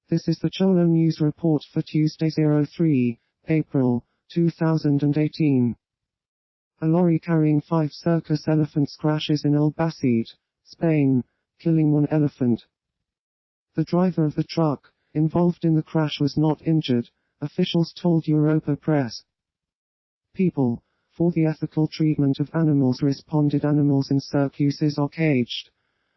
This is the Cholo News Report for Tuesday 03 April 2018. A lorry carrying 5 circus elephants crashes in Albacete, Spain, killing 1 elephant. The driver of the truck involved in the crash was not injured, officials told Europa Press. People for the ethical treatment of animals responded. Animals in circuses are caged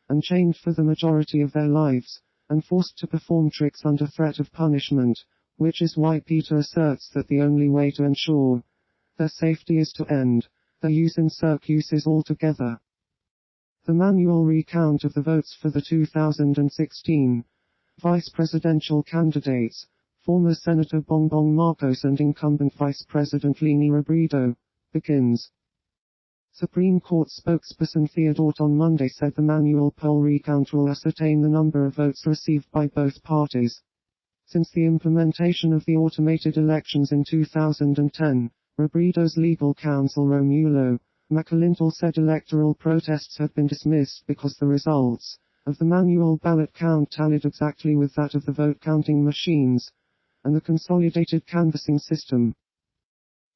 and chained for the majority of their lives, and forced to perform tricks under threat of punishment, which is why Peter asserts that the only way to ensure their safety is to end their use in circuses altogether. The manual recount of the votes for the 2016 vice presidential candidates, former Senator Bongbong Marcos and incumbent Vice President Leni Robredo, begins. Supreme Court spokesperson Theodore on Monday said the manual poll recount will ascertain the number of votes received by both parties. Since the implementation of the automated elections in 2010, Robredo's legal counsel Romulo McAlintal said electoral protests had been dismissed because the results of the manual ballot count tallied exactly with that of the vote-counting machines and the consolidated canvassing system.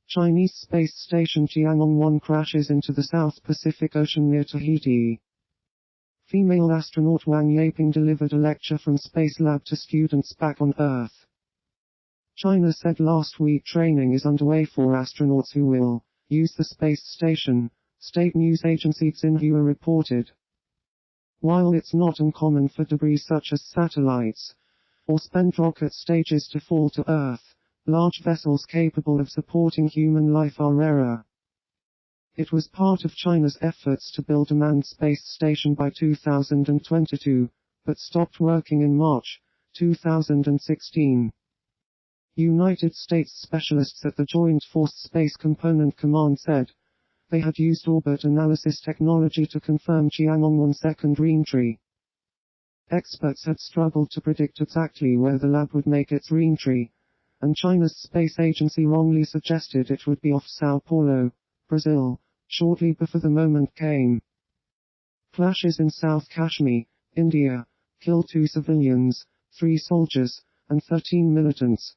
Chinese space station Tiangong-1 crashes into the South Pacific Ocean near Tahiti. Female astronaut Wang Yaping delivered a lecture from Space Lab to students back on Earth. China said last week training is underway for astronauts who will use the space station, state news agency Xinhua reported. While it's not uncommon for debris such as satellites or spent rocket stages to fall to Earth, large vessels capable of supporting human life are rarer. It was part of China's efforts to build a manned space station by 2022, but stopped working in March 2016. United States specialists at the Joint Force Space Component Command said they had used orbit analysis technology to confirm Tiangong-1's second reentry. Experts had struggled to predict exactly where the lab would make its reentry, and China's space agency wrongly suggested it would be off Sao Paulo, Brazil, shortly before the moment came. Clashes in South Kashmir, India, killed 2 civilians, 3 soldiers, and 13 militants.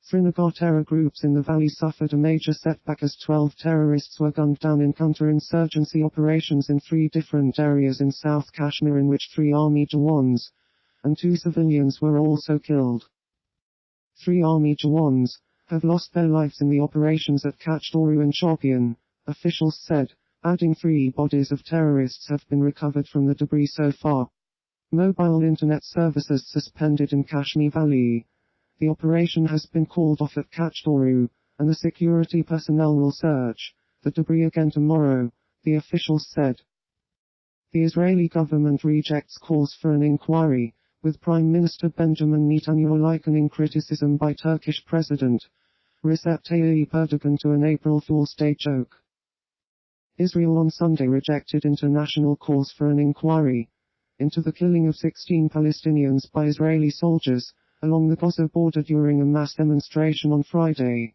Srinagar terror groups in the valley suffered a major setback as 12 terrorists were gunned down in counterinsurgency operations in 3 different areas in South Kashmir, in which 3 army Jawans and 2 civilians were also killed. 3 army Jawans have lost their lives in the operations at Kachtoru and Shopian, officials said, adding 3 bodies of terrorists have been recovered from the debris so far. Mobile internet services suspended in Kashmir Valley. The operation has been called off at Kachtoru, and the security personnel will search the debris again tomorrow, the officials said. The Israeli government rejects calls for an inquiry, with Prime Minister Benjamin Netanyahu likening criticism by Turkish President Recep Tayyip Erdogan to an April Fool's Day joke. Israel on Sunday rejected international calls for an inquiry into the killing of 16 Palestinians by Israeli soldiers along the Gaza border during a mass demonstration on Friday.